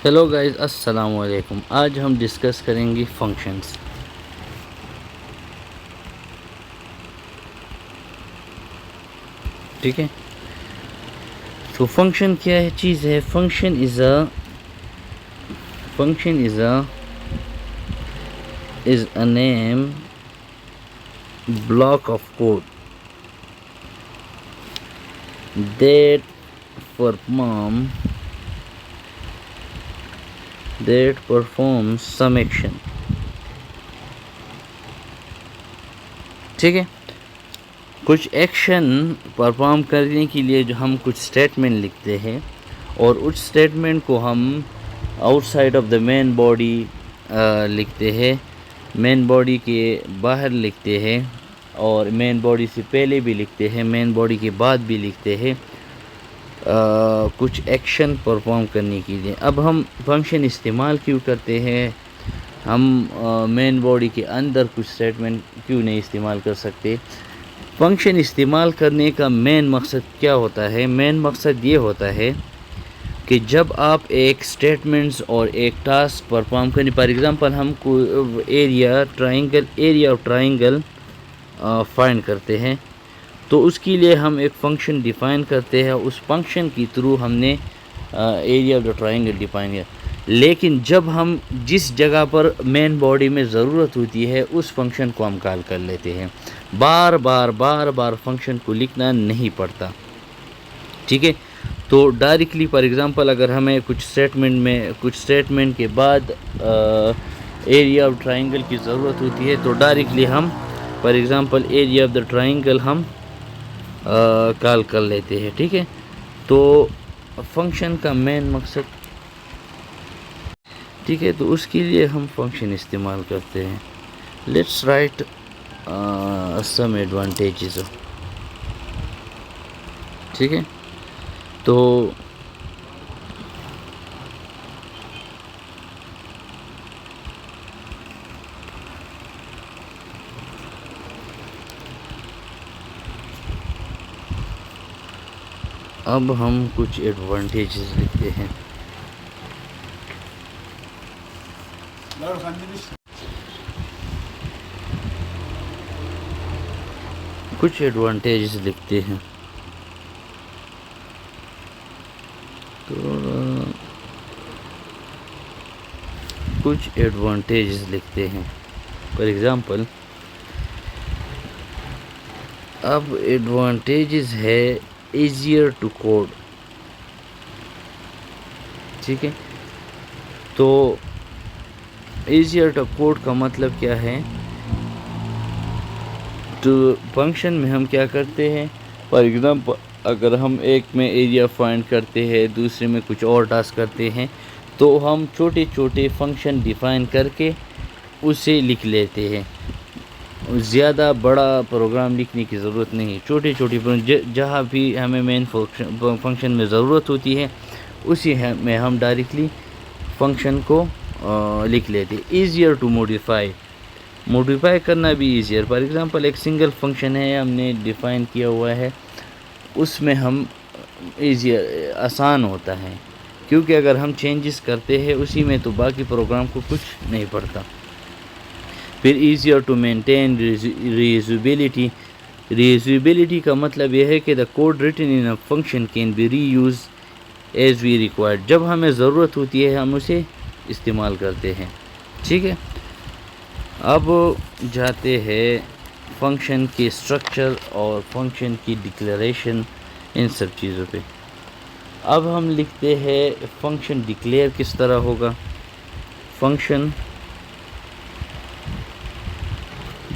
Hello guys, अस्सलाम वालेकुम। आज हम डिस्कस करेंगे फंक्शंस। ठीक है। तो फंक्शन क्या है चीज़ है? Function is a name block of code that perform performs some action। ठीक है। कुछ एक्शन परफॉर्म करने के लिए जो हम कुछ स्टेटमेंट लिखते हैं और उस स्टेटमेंट को हम outside of the main body लिखते हैं, मेन बॉडी के बाहर लिखते हैं, और मेन बॉडी से पहले भी लिखते हैं, मेन बॉडी के बाद भी लिखते हैं कुछ एक्शन परफॉर्म करने के लिए। अब हम फंक्शन इस्तेमाल क्यों करते हैं? हम मेन बॉडी के अंदर कुछ स्टेटमेंट क्यों नहीं इस्तेमाल कर सकते? फंक्शन इस्तेमाल करने का मेन मकसद क्या होता है? मेन मकसद ये होता है कि जब आप एक स्टेटमेंट्स और एक टास्क परफॉर्म करें, फॉर एग्जांपल हम एरिया ऑफ ट्राइंगल फाइंड करते हैं, तो उसके लिए हम एक फ़ंक्शन डिफ़ाइन करते हैं। उस फंक्शन के थ्रू हमने area of the triangle define किया। लेकिन जब हम जिस जगह पर मेन बॉडी में ज़रूरत होती है उस फंक्शन को हम कॉल कर लेते हैं। बार बार फंक्शन को लिखना नहीं पड़ता। ठीक है। तो डायरेक्टली फॉर एग्जांपल अगर हमें कुछ स्टेटमेंट के बाद एरिया ऑफ ट्राइंगल की ज़रूरत होती है, तो डायरेक्टली हम for example area of the triangle हम कॉल कर लेते हैं। ठीक है। तो फंक्शन का मेन मकसद, ठीक है, तो उसके लिए हम फंक्शन इस्तेमाल करते हैं। Let's write some advantages. ठीक है। तो अब हम कुछ एडवांटेजेस लिखते हैं। कुछ एडवांटेजेस लिखते हैं। तो कुछ एडवांटेजेस लिखते हैं फॉर एग्जांपल। अब एडवांटेजेस है ईजियर टू कोड। ठीक है। तो ईजियर टू कोड का मतलब क्या है? तो फंक्शन में हम क्या करते हैं, फॉर एग्जांपल अगर हम एक में एरिया फाइंड करते हैं, दूसरे में कुछ और टास्क करते हैं, तो हम छोटे छोटे फंक्शन डिफ़ाइन करके उसे लिख लेते हैं। ज़्यादा बड़ा प्रोग्राम लिखने की ज़रूरत नहीं। छोटे छोटे जहाँ भी हमें मेन फंक्शन में ज़रूरत होती है उसी में हम डायरेक्टली फंक्शन को लिख लेते हैं। ईजियर टू मॉडिफाई करना भी ईजियर। फॉर एग्जांपल एक सिंगल फंक्शन है, हमने डिफ़ाइन किया हुआ है, उसमें हम ईजियर आसान होता है, क्योंकि अगर हम चेंजेस करते हैं उसी में तो बाकी प्रोग्राम को कुछ नहीं पड़ता। फिर ईजियर टू मेंटेन रीयूजेबिलिटी का मतलब यह है कि the code written in a function can be reuse as we required. जब हमें ज़रूरत होती है हम उसे इस्तेमाल करते हैं। ठीक है। अब जाते हैं फंक्शन के स्ट्रक्चर और फंक्शन की डिक्लेरेशन, इन सब चीज़ों पे। अब हम लिखते हैं फंक्शन डिक्लेयर किस तरह होगा। Function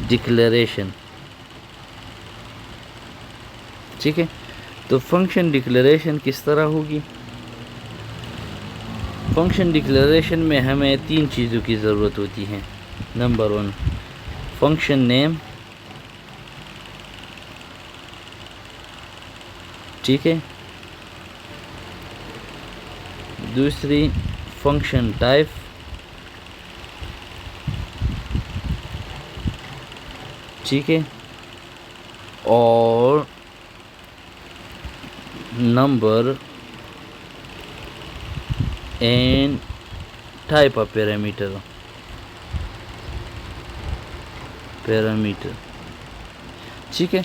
declaration. ठीक है। तो फंक्शन डिक्लेरेशन किस तरह होगी? फंक्शन डिक्लेरेशन में हमें तीन चीज़ों की ज़रूरत होती है। Number 1 function name. ठीक है। दूसरी फंक्शन टाइप। ठीक है। और number and type of parameter, ठीक है।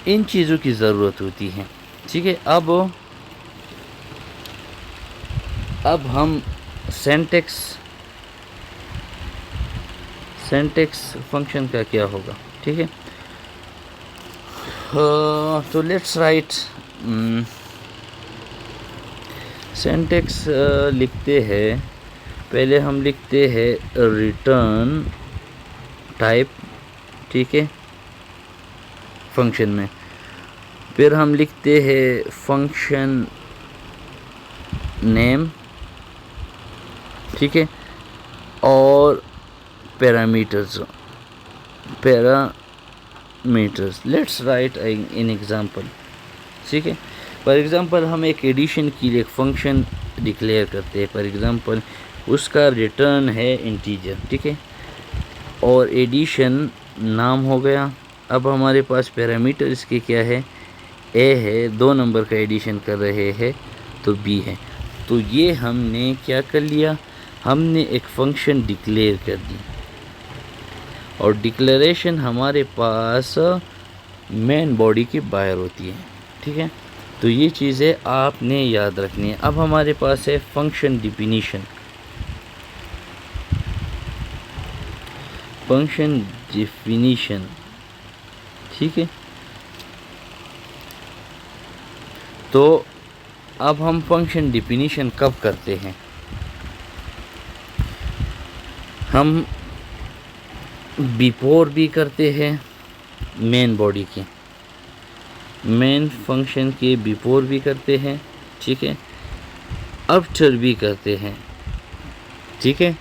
इन चीज़ों की ज़रूरत होती है, ठीक है। अब हम सिंटैक्स फंक्शन का क्या होगा, ठीक है। तो लेट्स राइट सिंटैक्स लिखते हैं। पहले हम लिखते हैं रिटर्न टाइप, ठीक है, फंक्शन में। फिर हम लिखते हैं फंक्शन नेम, ठीक है, और parameters. Let's write in example, ठीक है। फॉर एग्जांपल हम एक एडिशन के लिए एक फंक्शन डिक्लेयर करते हैं। फॉर एग्जांपल उसका रिटर्न है इंटीजर, ठीक है, और एडिशन नाम हो गया। अब हमारे पास पैरामीटर इसके क्या है, ए है, 2 नंबर का एडिशन कर रहे हैं तो बी है। तो ये हमने क्या कर लिया, हमने एक फंक्शन डिक्लेयर कर दी, और डिक्लेरेशन हमारे पास मेन बॉडी के बाहर होती है, ठीक है। तो ये चीज़ें आपने याद रखनी है। अब हमारे पास है फंक्शन डिफिनीशन। ठीक है। तो अब हम फंक्शन डिफिनीशन कब करते हैं, हम बिफोर भी करते हैं मेन बॉडी के, मेन फंक्शन के बिफोर भी करते हैं, ठीक है, आफ्टर भी करते हैं, ठीक है,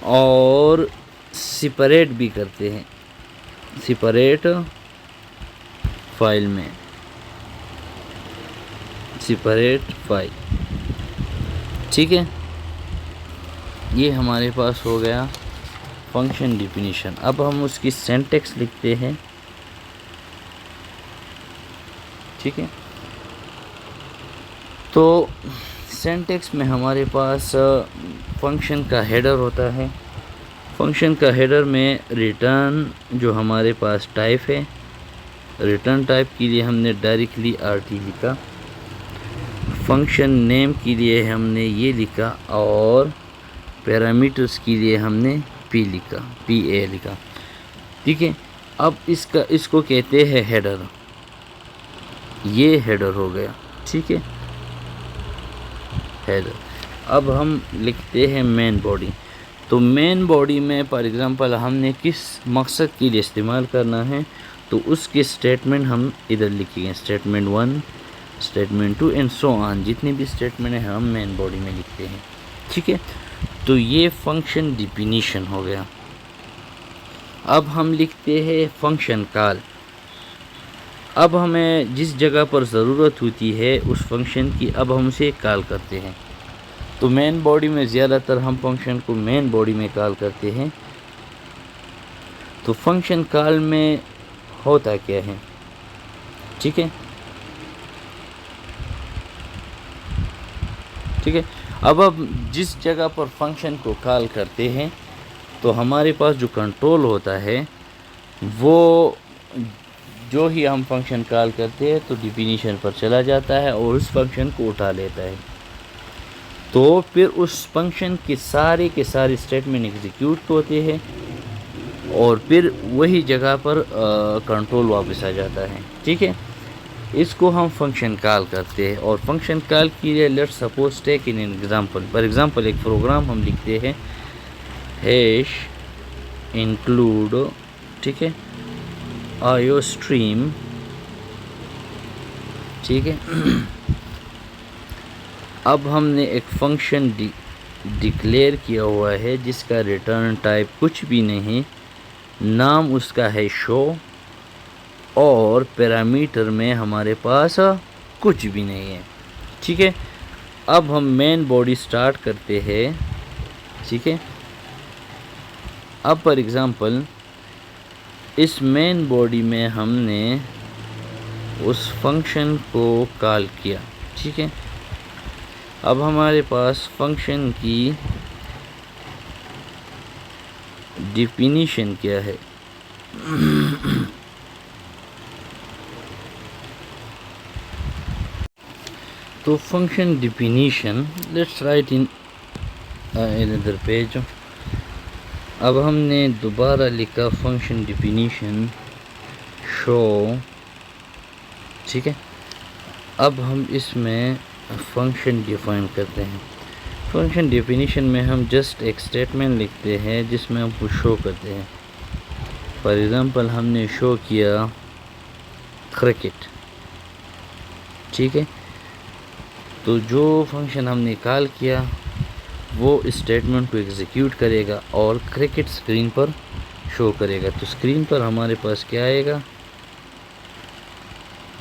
और सेपरेट भी करते हैं, सेपरेट फाइल में, सेपरेट फाइल, ठीक है। ये हमारे पास हो गया फंक्शन डिफिनीशन। अब हम उसकी सिंटैक्स लिखते हैं, ठीक है। तो सिंटैक्स में हमारे पास फंक्शन का हेडर होता है। फंक्शन का हेडर में रिटर्न जो हमारे पास टाइप है, रिटर्न टाइप के लिए हमने डायरेक्टली आरटी लिखा, फंक्शन नेम के लिए हमने ये लिखा, और पैरामीटर्स के लिए हमने पी लिखा, ठीक है। अब इसको कहते हैं हेडर, ये हेडर हो गया, ठीक है, हेडर। अब हम लिखते हैं मेन बॉडी। तो मेन बॉडी में फॉर एग्जांपल हमने किस मकसद के लिए इस्तेमाल करना है, तो उसके स्टेटमेंट हम इधर लिखेंगे, statement 1, statement 2 and so on, जितने भी स्टेटमेंट हैं हम मेन बॉडी में लिखते हैं, ठीक है। तो ये फंक्शन डिफिनीशन हो गया। अब हम लिखते हैं फंक्शन कॉल। अब हमें जिस जगह पर ज़रूरत होती है उस फंक्शन की, अब हम उसे कॉल करते हैं। तो मेन बॉडी में ज़्यादातर हम फंक्शन को मेन बॉडी में कॉल करते हैं। तो फंक्शन कॉल में होता क्या है, ठीक है, ठीक है। अब जिस जगह पर फंक्शन को कॉल करते हैं तो हमारे पास जो कंट्रोल होता है वो, जो ही हम फंक्शन कॉल करते हैं तो डिफिनीशन पर चला जाता है और उस फंक्शन को उठा लेता है। तो फिर उस फंक्शन के सारे स्टेटमेंट एग्जीक्यूट होते हैं और फिर वही जगह पर कंट्रोल वापस आ जाता है, ठीक है। इसको हम फंक्शन कॉल करते हैं। और फंक्शन कॉल के लिए let's suppose take in example, for example एक प्रोग्राम हम लिखते हैं हैश इंक्लूड, ठीक है, आईओ स्ट्रीम, ठीक है। अब हमने एक फंक्शन डिक्लेयर किया हुआ है जिसका रिटर्न टाइप कुछ भी नहीं, नाम उसका है शो, और पैरामीटर में हमारे पास कुछ भी नहीं है, ठीक है। अब हम मेन बॉडी स्टार्ट करते हैं, ठीक है। अब फॉर एग्जांपल इस मेन बॉडी में हमने उस फंक्शन को कॉल किया, ठीक है। अब हमारे पास फंक्शन की डिफिनीशन क्या है? तो function definition, let's write in another page. अब हमने दोबारा लिखा फंक्शन डिफिनीशन शो, ठीक है। अब हम इसमें फंक्शन डिफाइन करते हैं। फंक्शन डिफिनीशन में हम जस्ट एक स्टेटमेंट लिखते हैं जिसमें हम कुछ शो करते हैं। फॉर एग्ज़ाम्पल हमने शो किया क्रिकेट, ठीक है। तो जो फंक्शन हमने कॉल किया वो स्टेटमेंट को एग्जीक्यूट करेगा और क्रिकेट स्क्रीन पर शो करेगा। तो स्क्रीन पर हमारे पास क्या आएगा?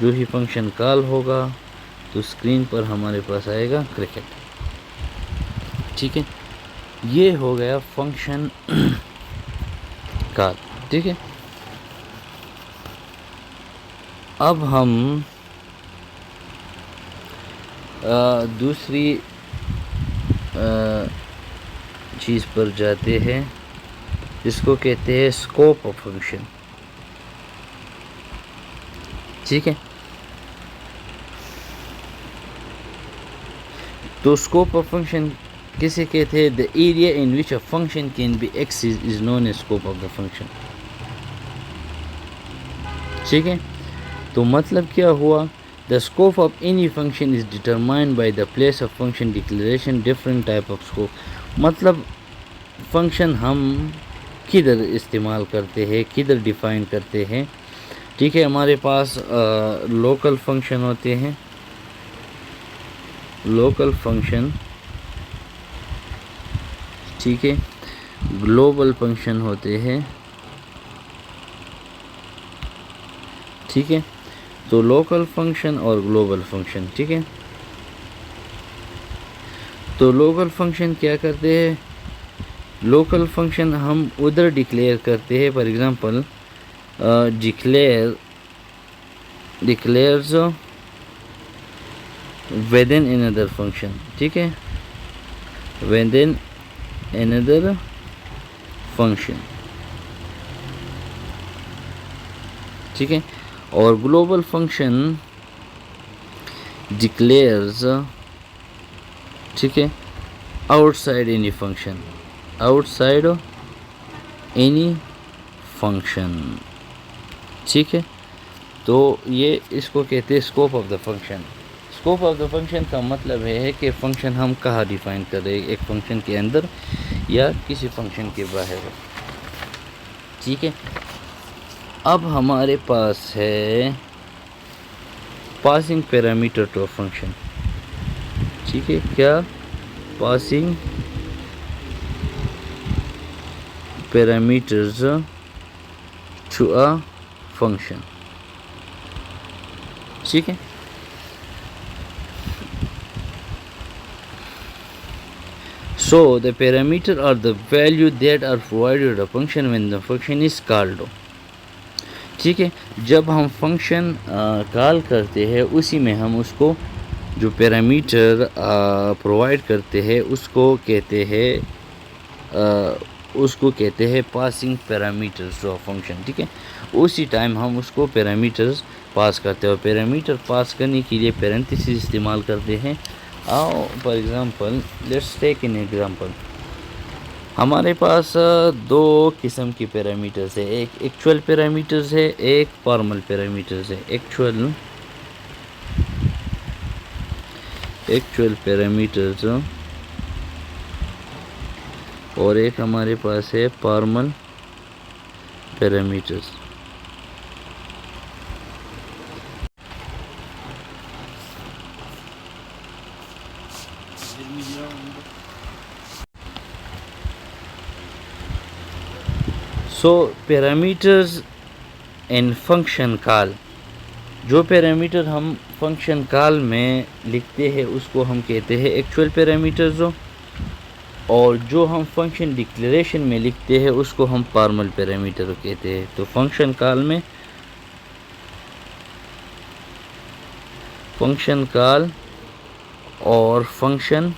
जो ही फंक्शन कॉल होगा तो स्क्रीन पर हमारे पास आएगा क्रिकेट, ठीक है। ये हो गया फंक्शन कॉल, ठीक है। अब हम दूसरी चीज़ पर जाते हैं जिसको कहते हैं स्कोप ऑफ फंक्शन, ठीक है। तो स्कोप ऑफ फंक्शन किसे कहते हैं? The area in which a function can be accessed is known as scope of the function, ठीक है। तो मतलब क्या हुआ? The scope of any function is determined by the place of function declaration different type of scope. मतलब function हम किधर इस्तेमाल करते हैं, किधर डिफाइन करते हैं, ठीक है। हमारे पास लोकल फंक्शन होते हैं, लोकल फंक्शन, ठीक है। ग्लोबल फंक्शन होते हैं, ठीक है। तो लोकल फंक्शन और ग्लोबल फंक्शन, ठीक है। तो लोकल फंक्शन क्या करते हैं? लोकल फंक्शन हम उधर डिक्लेयर करते हैं। For example declares with in another function, ठीक है, विद इन अनदर फंक्शन, ठीक है। और ग्लोबल फंक्शन डिक्लेयर्स, ठीक है, outside any function, outside any function, ठीक है। तो ये इसको कहते हैं scope of the function. Scope of the function का मतलब है कि फ़ंक्शन हम कहाँ डिफ़ाइन कर रहे हैं, एक फ़ंक्शन के अंदर या किसी फ़ंक्शन के बाहर, ठीक है। अब हमारे पास है passing parameter to a function, ठीक है। क्या? Passing parameters to a function, ठीक है। So the parameter are the value that are provided a function when the function is called, ठीक है। जब हम फंक्शन कॉल करते हैं उसी में हम उसको जो पैरामीटर प्रोवाइड करते हैं उसको कहते हैं passing parameters to a function, ठीक है। उसी टाइम हम उसको पैरामीटर्स पास करते हैं और पैरामीटर पास करने के लिए पैरेंथेसिस इस्तेमाल करते हैं। For example let's take an example. हमारे पास दो किस्म की पैरामीटर्स है, एक एक्चुअल पैरामीटर्स है, एक फॉर्मल पैरामीटर्स है। एक्चुअल पैरामीटर्स और एक हमारे पास है फॉर्मल पैरामीटर्स। सो पैरामीटर्स इन फंक्शन कॉल, जो पैरामीटर हम फंक्शन कॉल में लिखते हैं उसको हम कहते हैं एक्चुअल पैरामीटर्स, और जो हम फंक्शन डिक्लेरेशन में लिखते हैं उसको हम फॉर्मल पैरामीटर कहते हैं। तो फंक्शन कॉल में फंक्शन कॉल और फंक्शन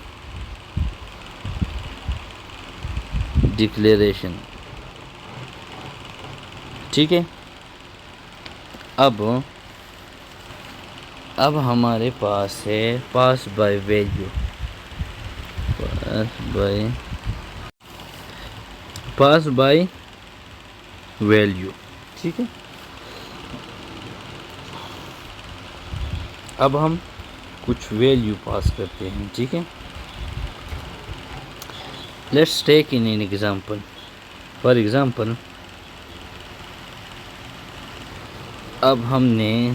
डिक्लेरेशन, ठीक है। अब हमारे पास है pass by value, pass by value, ठीक है। अब हम कुछ वैल्यू पास करते हैं, ठीक है। Let's take in an example. For example, अब हमने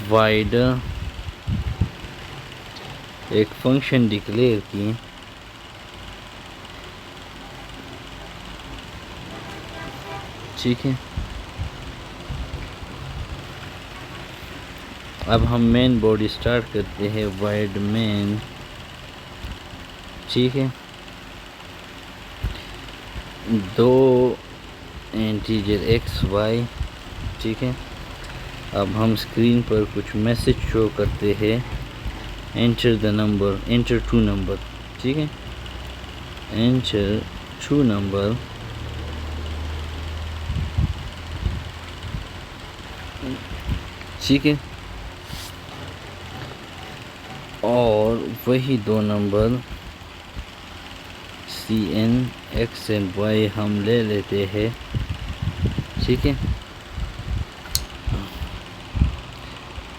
वाइड एक फंक्शन डिक्लेयर की, ठीक है। अब हम मेन बॉडी स्टार्ट करते हैं वाइड मेन, ठीक है। दो इंटीजर एक्स वाई, ठीक है। अब हम स्क्रीन पर कुछ मैसेज शो करते हैं, enter the number, enter 2 number, ठीक है। एंटर 2 नंबर, ठीक है। और वही 2 number CN X and Y हम ले लेते हैं, ठीक है।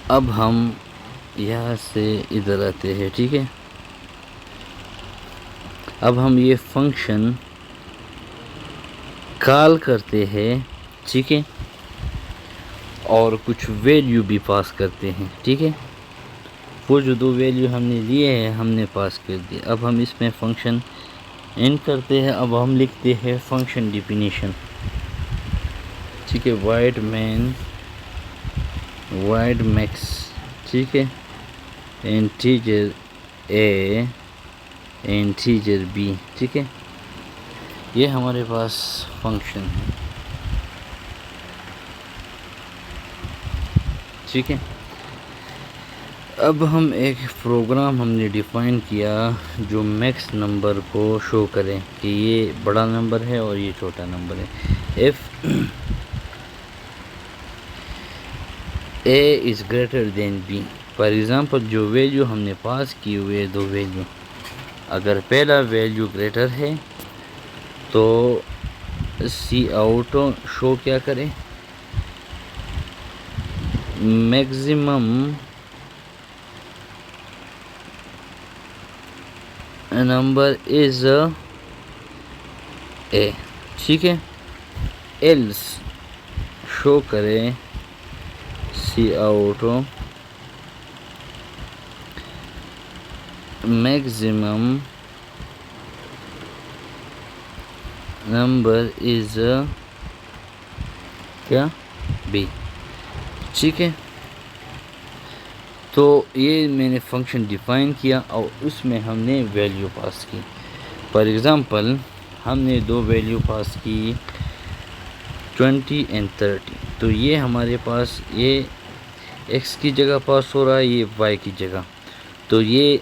अब हम यहाँ से इधर आते हैं, ठीक है। अब हम ये फंक्शन कॉल करते हैं, ठीक है। और कुछ वैल्यू भी पास करते हैं, ठीक है। वो जो 2 वैल्यू हमने लिए हैं हमने पास कर दिए। अब हम इसमें फंक्शन एंड करते हैं। अब हम लिखते हैं फंक्शन डिफिनीशन, ठीक है। वाइड मेन, वाइड मैक्स, ठीक है। इंटीजर A, इंटीजर B, ठीक है। ये हमारे पास फंक्शन है, ठीक है। अब हम एक प्रोग्राम हमने डिफाइन किया जो मैक्स नंबर को शो करें कि ये बड़ा नंबर है और ये छोटा नंबर है। If A is greater than B, for example जो वैल्यू हमने पास की हुए 2 वैल्यू, अगर पहला वैल्यू ग्रेटर है तो सी आउट शो क्या करें, मैक्सिमम नंबर इज A, ठीक है। एल्स शो करें सी आउट मैक्सिमम नंबर इज क्या B, ठीक है। तो ये मैंने फंक्शन डिफाइन किया और उसमें हमने वैल्यू पास की। फॉर एग्ज़ाम्पल हमने 2 वैल्यू पास की 20 एंड 30, तो ये हमारे पास ये x की जगह पास हो रहा है, ये y की जगह। तो ये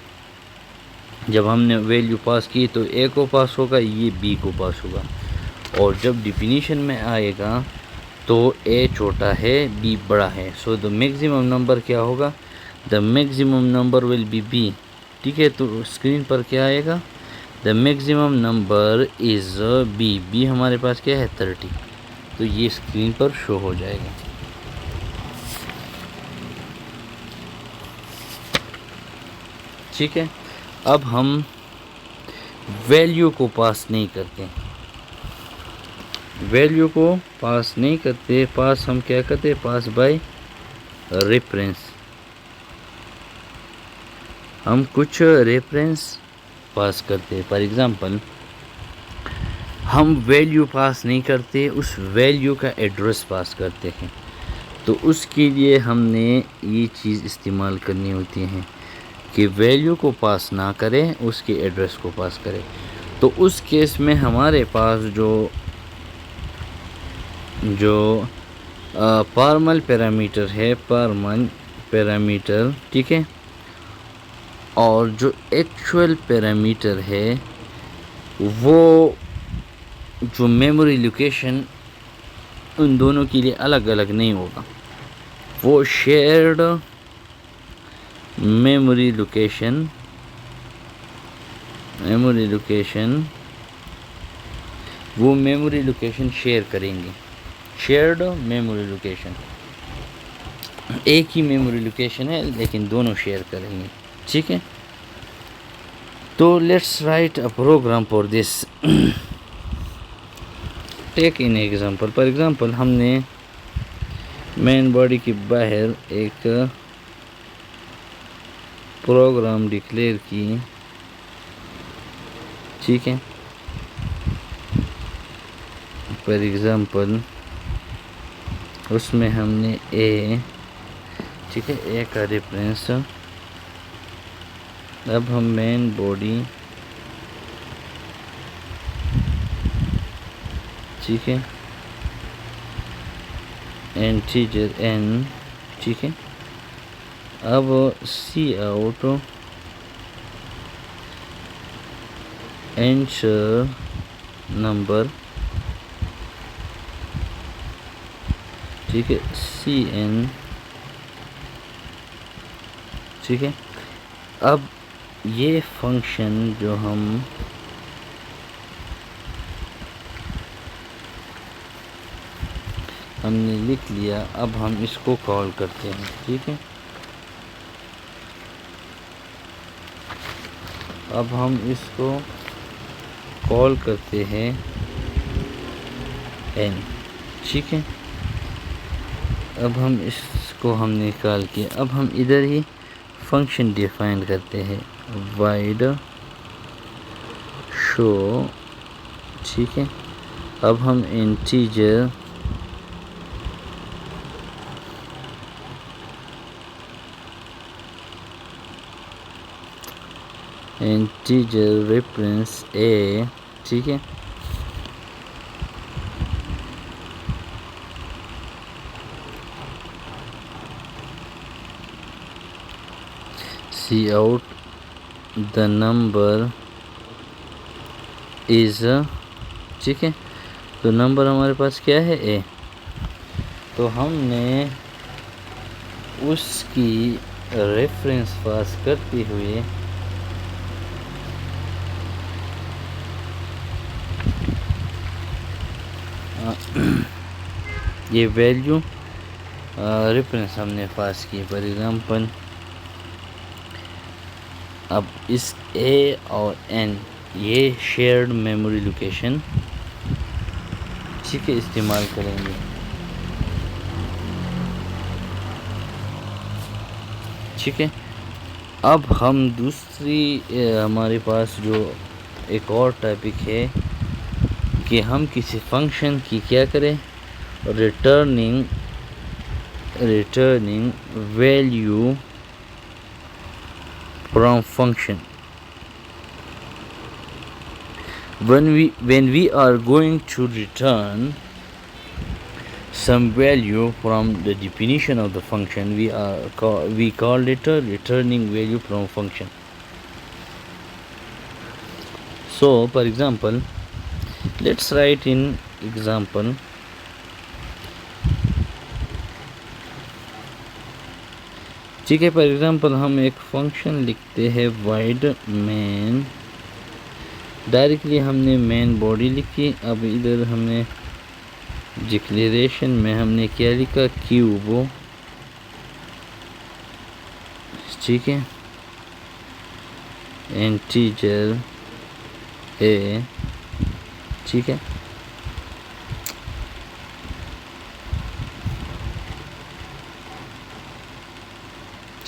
जब हमने वैल्यू पास की तो A को पास होगा, ये B को पास होगा। और जब डिफिनीशन में आएगा तो A छोटा है, B बड़ा है। सो द मैक्सिमम नंबर क्या होगा, the maximum number will be B, ठीक है। तो स्क्रीन पर क्या आएगा, the maximum number is B हमारे पास क्या है 30, तो ये स्क्रीन पर शो हो जाएगा, ठीक है। अब हम वैल्यू को पास नहीं करते, वैल्यू को पास नहीं करते, पास हम क्या करते, पास बाय रेफरेंस। हम कुछ रेफरेंस पास करते। फॉर एग्ज़ाम्पल हम वैल्यू पास नहीं करते, उस वैल्यू का एड्रेस पास करते हैं। तो उसके लिए हमने ये चीज़ इस्तेमाल करनी होती है कि वैल्यू को पास ना करें, उसके एड्रेस को पास करें। तो उस केस में हमारे पास जो फॉर्मल पैरामीटर है, फॉर्मल पैरामीटर, ठीक है। और जो एक्चुअल पैरामीटर है वो जो मेमोरी लोकेशन उन दोनों के लिए अलग अलग नहीं होगा, वो शेयर्ड मेमोरी लोकेशन वो मेमोरी लोकेशन शेयर करेंगे। शेयर्ड मेमोरी लोकेशन, एक ही मेमोरी लोकेशन है लेकिन दोनों शेयर करेंगे, ठीक है। तो let's write a program for this. Take in example, for example हमने मेन बॉडी के बाहर एक प्रोग्राम डिक्लेयर की, ठीक है। फॉर एग्जांपल उसमें हमने ए, ठीक है, ए का रेफरेंस। अब हम मेन बॉडी, ठीक है, इंटीजर n, ठीक है। अब सी आउट एंटर नंबर, ठीक है, सी एन, ठीक है। अब ये फंक्शन जो हमने लिख लिया, अब हम इसको कॉल करते हैं, ठीक है। अब हम इसको कॉल करते हैं n, ठीक है। अब हम इसको हमने निकाल के अब हम इधर ही फंक्शन डिफाइन करते हैं, वाइड शो, ठीक है। अब हम इंटीजर रेफरेंस ए, ठीक है। सी आउट द नंबर इज, ठीक है। तो नंबर हमारे पास क्या है, ए। तो हमने उसकी रेफरेंस पास करते हुए ये वैल्यू रेफरेंस हमने पास की। फॉर एग्जांपल अब इस ए और एन, ये शेयर्ड मेमोरी लोकेशन, ठीक है, इस्तेमाल करेंगे, ठीक है। अब हम दूसरी हमारे पास जो एक और टॉपिक है कि हम किसी फंक्शन की क्या करें, returning value from function। when we are going to return some value from the definition of the function, we call it a returning value from function। so for example, let's write in example, ठीक है। For example हम एक function लिखते हैं wide main, directly हमने main body लिखी। अब इधर हमने डिक्लेरेशन में हमने क्या लिखा, क्यूब, ठीक है, इंटीजर ए, ठीक है।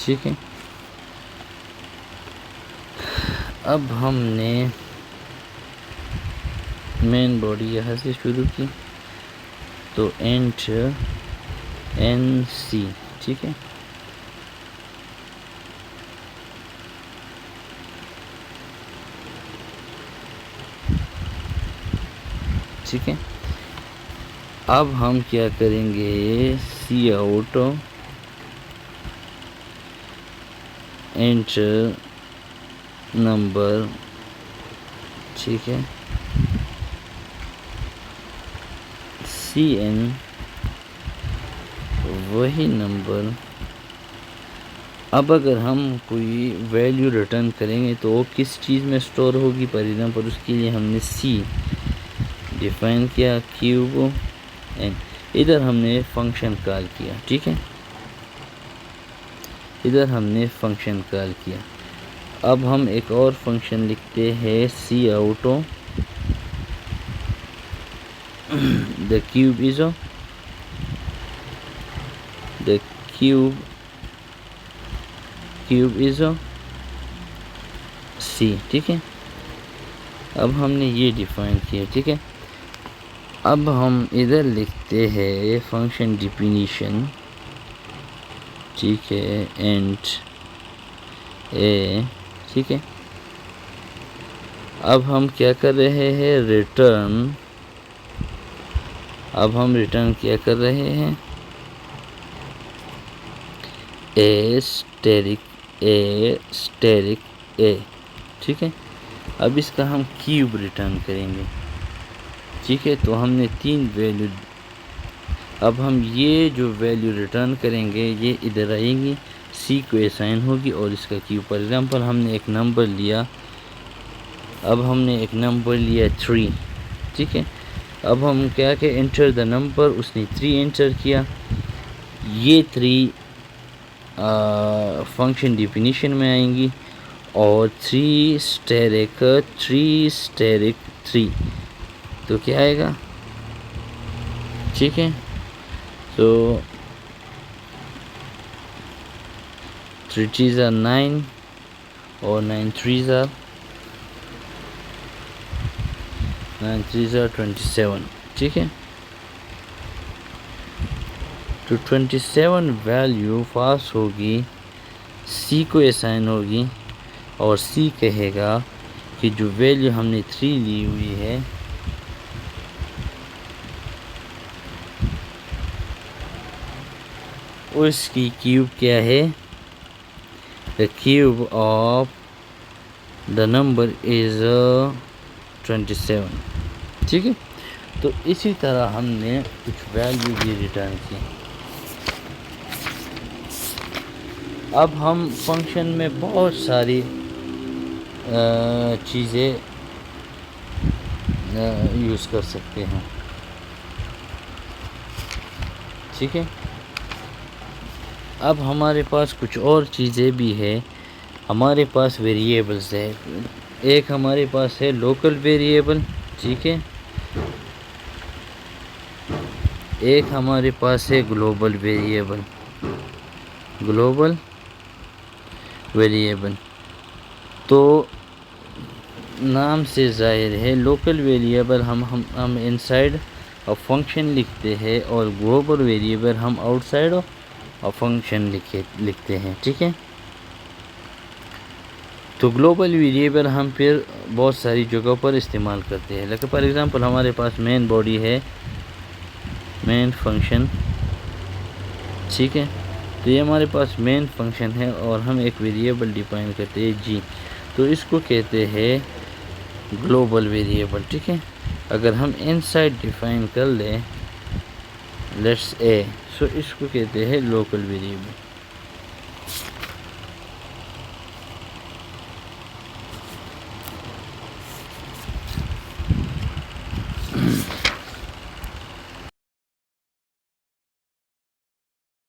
ठीक है। अब हमने मेन बॉडी यहाँ से शुरू की, तो एंटर एन सी, ठीक है। ठीक है। अब हम क्या करेंगे, सी आउट एंटर नंबर, ठीक है, Cn वही नंबर। अब अगर हम कोई वैल्यू रिटर्न करेंगे तो वो किस चीज़ में स्टोर होगी, फॉर एग्जांपल उसके लिए हमने C डिफाइन किया, क्यूब एन, इधर हमने फंक्शन कॉल किया, ठीक है, इधर हमने फंक्शन कॉल किया। अब हम एक और फंक्शन लिखते हैं C आउटो the cube is the cube is C, ठीक है। अब हमने ये डिफाइन किया, ठीक है। अब हम इधर लिखते हैं फंक्शन डिफिनीशन, ठीक है, एंड ए, ठीक है। अब हम क्या कर रहे हैं, रिटर्न, अब हम रिटर्न क्या कर रहे हैं, ए स्टेरिक ए, ठीक है। अब इसका हम क्यूब रिटर्न करेंगे, ठीक है। तो हमने 3 वैल्यू, अब हम ये जो वैल्यू रिटर्न करेंगे ये इधर आएंगी, C को असाइन होगी और इसका क्यूब। फॉर एग्जांपल हमने एक नंबर लिया, अब हमने एक नंबर लिया 3, ठीक है। अब हम क्या के एंटर द नंबर, उसने 3 एंटर किया, ये 3 फंक्शन डिफिनीशन में आएंगी और 3 स्टेरिक 3, तो क्या आएगा, ठीक है। तो 3 3s are 9 और 9 3s are 27, ठीक है। तो 27 वैल्यू पास होगी, C को असाइन होगी और C कहेगा कि जो वैल्यू हमने 3 ली हुई है उसकी क्यूब क्या है, the cube of the number is 27, ठीक है। तो इसी तरह हमने कुछ वैल्यू भी रिटर्न की। अब हम फंक्शन में बहुत सारी चीज़ें यूज़ कर सकते हैं, ठीक है। अब हमारे पास कुछ और चीज़ें भी है, हमारे पास वेरिएबल्स है। एक हमारे पास है लोकल वेरिएबल, ठीक है, एक हमारे पास है ग्लोबल वेरिएबल, ग्लोबल वेरिएबल। तो नाम से जाहिर है लोकल वेरिएबल हम इनसाइड अ फंक्शन लिखते हैं और ग्लोबल वेरिएबल हम आउटसाइड ऑफ फंक्शन लिखते हैं, ठीक है। तो ग्लोबल वेरिएबल हम फिर बहुत सारी जगहों पर इस्तेमाल करते हैं। लेकिन फॉर एग्जांपल हमारे पास मेन बॉडी है, मेन फंक्शन, ठीक है। तो ये हमारे पास मेन फंक्शन है और हम एक वेरिएबल डिफाइन करते हैं G, तो इसको कहते हैं ग्लोबल वेरिएबल, ठीक है। अगर हम इनसाइड डिफाइन कर लें लेट्स A, सो इसको कहते हैं लोकल वेरिएबल।